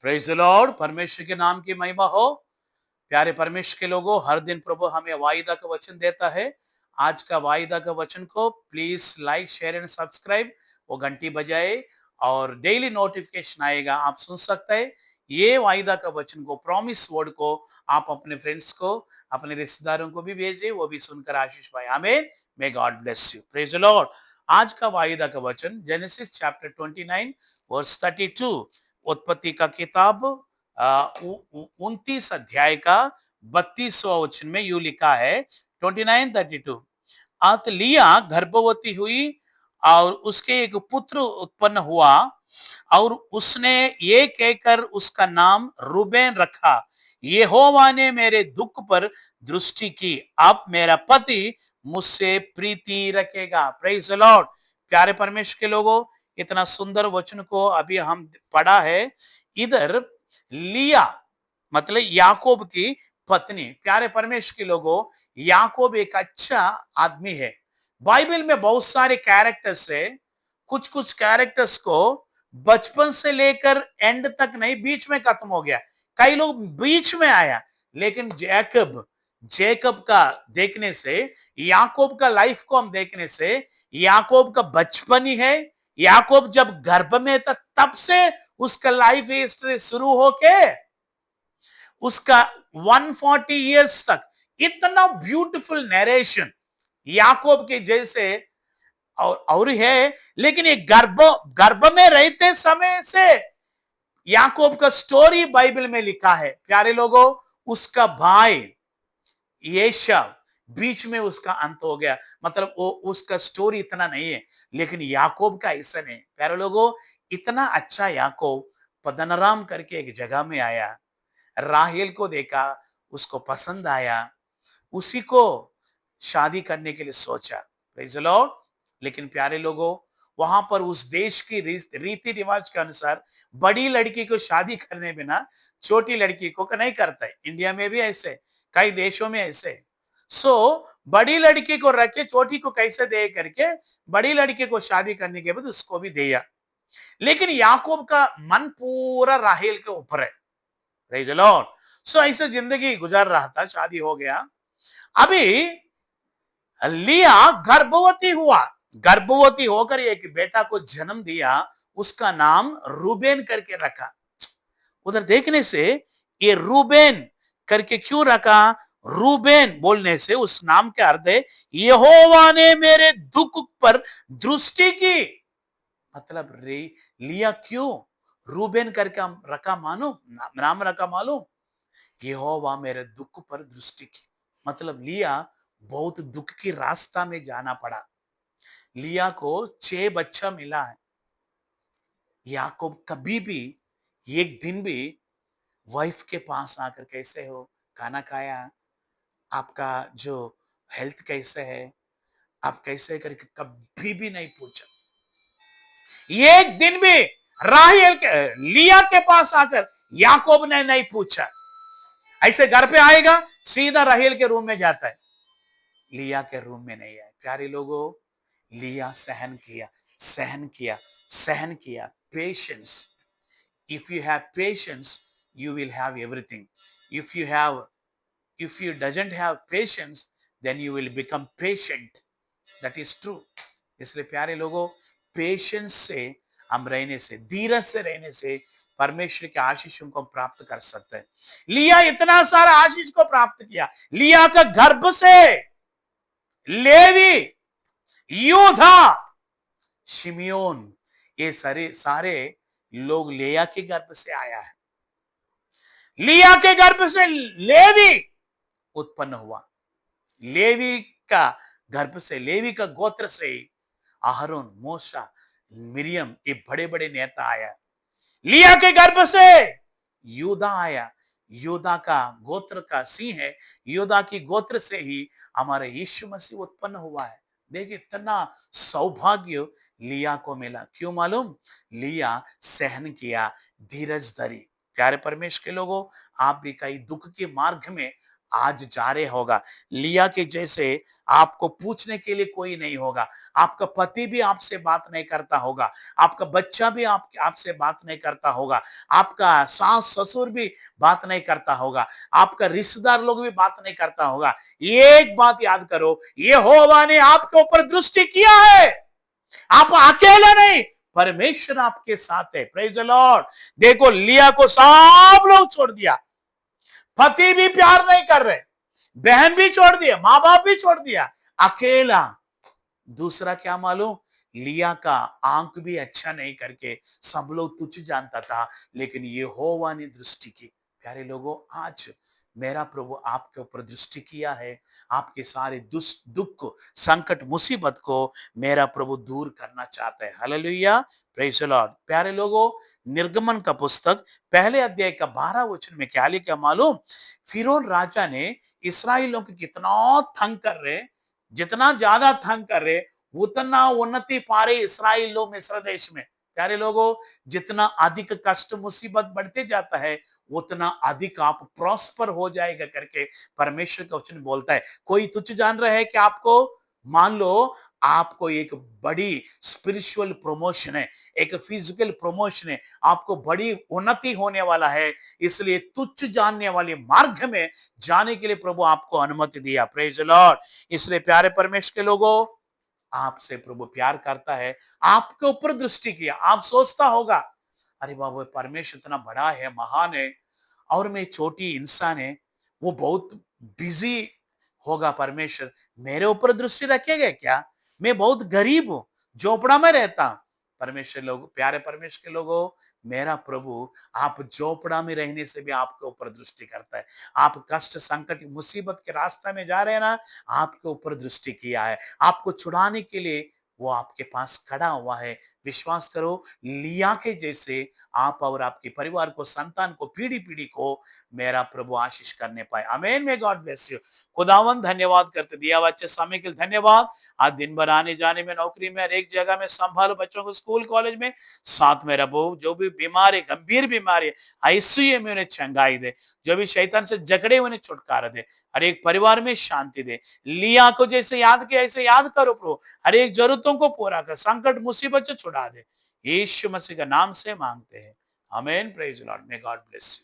Praise the Lord. परमेश्वर के नाम की महिमा हो। प्यारे परमेश्वर के लोगों, हर दिन प्रभु हमें वायदा का वचन देता है। आज का वायदा का वचन को please like share and subscribe, वो घंटी बजाए और डेली नोटिफिकेशन आएगा, आप सुन सकते हैं। ये वायदा का वचन को, प्रॉमिस वर्ड को आप अपने फ्रेंड्स को, अपने रिश्तेदारों को भी भेजें, वो भी सुनकर आशीष पाए। आमीन। May God bless you. Praise the Lord. आज का वायदा का वचन जेनेसिस चैप्टर 29 वर्स 32, उत्पत्ति का किताब 29 अध्याय का 32वां वचन में यूं लिखा है, 29:32। अत लिया गर्भवती हुई और उसके एक पुत्र उत्पन्न हुआ और उसने ये कहकर उसका नाम रूबेन रखा, यहोवा ने मेरे दुख पर दृष्टि की, अब मेरा पति मुझसे प्रीति रखेगा। Praise the Lord. प्यारे परमेश्वर के लोगों, इतना सुंदर वचन को अभी हम पढ़ा है। इधर लिया मतलब याकूब की पत्नी। प्यारे परमेश्वर के लोगों, याकूब एक अच्छा आदमी है। बाइबल में बहुत सारे कैरेक्टर्स है। कुछ कुछ कैरेक्टर्स को बचपन से लेकर एंड तक नहीं, बीच में खत्म हो गया। कई लोग बीच में आया, लेकिन जैकब जेकब का देखने से, याकूब का लाइफ को हम देखने से, याकूब का बचपन ही है। याकूब जब गर्भ में था तब से उसका लाइफ हिस्ट्री शुरू होके उसका 140 इयर्स तक, इतना ब्यूटीफुल नरेशन याकूब के जैसे और है। लेकिन ये गर्भ गर्भ में रहते समय से याकूब का स्टोरी बाइबल में लिखा है। प्यारे लोगों, उसका भाई एसाव, बीच में उसका अंत हो गया, मतलब वो उसका स्टोरी इतना नहीं है। लेकिन याकूब का ऐसा नहीं। प्यारे लोगों, इतना अच्छा याकूब पदनराम करके एक जगह में आया, राहेल को देखा, उसको पसंद आया, उसी को शादी करने के लिए सोचा। Praise the Lord. लेकिन प्यारे लोगों, वहां पर उस देश की रीति रिवाज के अनुसार बड़ी लड़की को शादी करने बिना छोटी लड़की को नहीं करता है। इंडिया में भी ऐसे, कई देशों में ऐसे। सो बड़ी लड़की को रख के छोटी को कैसे दे करके बड़ी लड़की को शादी करने के बाद उसको भी दिया। लेकिन याकूब का मन पूरा राहेल के ऊपर है। Praise the Lord. सो ऐसे जिंदगी गुजार रहा था, शादी हो गया। अभी लिया गर्भवती हुआ, गर्भवती होकर एक बेटा को जन्म दिया, उसका नाम रूबेन करके रखा। उधर देखने से ये रूबेन करके क्यों रखा? रूबेन बोलने से उस नाम के अर्थ है यहोवा ने मेरे दुख पर दृष्टि की। मतलब रे लिया क्यों रूबेन करके रखा, मानो नाम रखा मालूम, यहोवा मेरे दुख पर दृष्टि की। मतलब लिया बहुत दुख की रास्ता में जाना पड़ा। लिया को 6 बच्चा मिला है। याकूब कभी भी एक दिन भी वाइफ के पास आकर कैसे हो, खाना खाया, आपका जो हेल्थ कैसे है, आप कैसे करके कभी भी नहीं पूछा। एक दिन भी राहेल के लिया के पास आकर याकूब ने नहीं पूछा। ऐसे घर पे आएगा, सीधा राहेल के रूम में जाता है, लिया के रूम में नहीं आए। प्यारे लोगों, लिया सहन किया, सहन किया, सहन किया। Patience. If you have patience you will have everything. If you have if you doesn't have patience then you will become patient. That is true. इसलिए प्यारे लोगों, पेशेंस से हम रहने से, धीरज से रहने से परमेश्वर के आशीषों को प्राप्त कर सकते हैं। लिया इतना सारा आशीष को प्राप्त किया। लिया का गर्भ से लेवी, यूदा, शिमियोन, ये सारे सारे लोग लिया के गर्भ से आया है। लिया के गर्भ से लेवी उत्पन्न हुआ। लेवी का गर्भ से, लेवी का गोत्र से अहरोन, मूसा, मिरियम, ये बड़े बड़े नेता आया। लिया के गर्भ से यूदा आया। यूदा का गोत्र का सिंह है। यूदा की गोत्र से ही हमारे यीशु मसीह उत्पन्न हुआ है। देखिए इतना सौभाग्य लिया को मिला। क्यों मालूम? लिया सहन किया, धीरज धरी। प्यारे परमेश्वर के लोगों, आप भी कई दुख के मार्ग में आज जा रहे होगा। लिया के जैसे आपको पूछने के लिए कोई नहीं होगा। आपका पति भी आपसे बात नहीं करता होगा। आपका बच्चा भी आपसे बात नहीं करता होगा। आपका सास ससुर भी बात नहीं करता होगा। आपका रिश्तेदार लोग भी बात नहीं करता होगा। एक बात याद करो, यहोवा ने आपके ऊपर दृष्टि किया है। आप अकेला नहीं, परमेश्वर आपके साथ है। Praise the Lord. देखो लिया को सब लोग छोड़ दिया, पति भी प्यार नहीं कर रहे, बहन भी छोड़ दिया, माँ बाप भी छोड़ दिया, अकेला। दूसरा क्या मालूम, लिया का आंख भी अच्छा नहीं करके सब लोग तुच्छ जानता था, लेकिन यहोवा ने दृष्टि की। प्यारे लोगों, आज मेरा प्रभु आपके ऊपर दृष्टि किया है। आपके सारे दुख संकट मुसीबत को मेरा प्रभु दूर करना चाहता है। Hallelujah, praise the Lord. प्यारे लोगों, निर्गमन का पुस्तक पहले अध्याय का 12 वचन में क्या लिखा मालूम, फिरौन राजा ने इसराइलियों को कितना तंग कर रहे, जितना ज्यादा तंग कर रहे उतना उन्नति पा रहे इसराइल लोग मिस्र देश में। प्यारे लोगों, जितना अधिक कष्ट मुसीबत बढ़ते जाता है उतना अधिक आप प्रॉस्पर हो जाएगा करके परमेश्वर का वचन बोलता है। कोई तुच्छ जान रहा है कि आपको, मान लो आपको एक बड़ी स्पिरिचुअल प्रमोशन है, एक फिजिकल प्रमोशन है, आपको बड़ी उन्नति होने वाला है, इसलिए तुच्छ जानने वाले मार्ग में जाने के लिए प्रभु आपको अनुमति दिया। Praise the Lord. इसलिए प्यारे परमेश्वर के लोगों, आपसे प्रभु प्यार करता है, आपके ऊपर दृष्टि किया। आप सोचता होगा, अरे बाबू परमेश्वर इतना बड़ा है, महान है, और मैं छोटी इंसान है, वो बहुत बिजी होगा, परमेश्वर मेरे ऊपर दृष्टि रखेगा क्या? मैं बहुत गरीब हूं, झोपड़ा में रहता हूं। परमेश्वर लोग, प्यारे परमेश्वर के लोगों, मेरा प्रभु आप झोपड़ा में रहने से भी आपके ऊपर दृष्टि करता है। आप कष्ट संकट मुसीबत के रास्ते में जा रहे हैं ना, आपके ऊपर दृष्टि किया है। आपको छुड़ाने के लिए वो आपके पास खड़ा हुआ है। विश्वास करो, लिया के जैसे आप और आपके परिवार को, संतान को, पीढ़ी पीढ़ी को मेरा प्रभु आशीष करने पाए। आमीन। में गॉड ब्लेस यू। खुदावन धन्यवाद करते, दिया हुआ अच्छे समय के लिए धन्यवाद। आज दिन भर आने जाने में, नौकरी में, हर एक जगह में संभालो बच्चों को, स्कूल कॉलेज में, साथ में रहो। जो भी बीमार है, गंभीर बीमार है, आईसीयू में उन्हें चंगाई दे। जो भी शैतान से जकड़े उन्हें छुटकारा दे। हर एक परिवार में शांति दे। लिया को जैसे याद किया ऐसे याद करो प्रभु, हर एक जरूरतों को पूरा कर, संकट मुसीबत से छुड़ा दे। यीशु मसीह का नाम से मांगते हैं, आमीन। Praise Lord. May God bless you.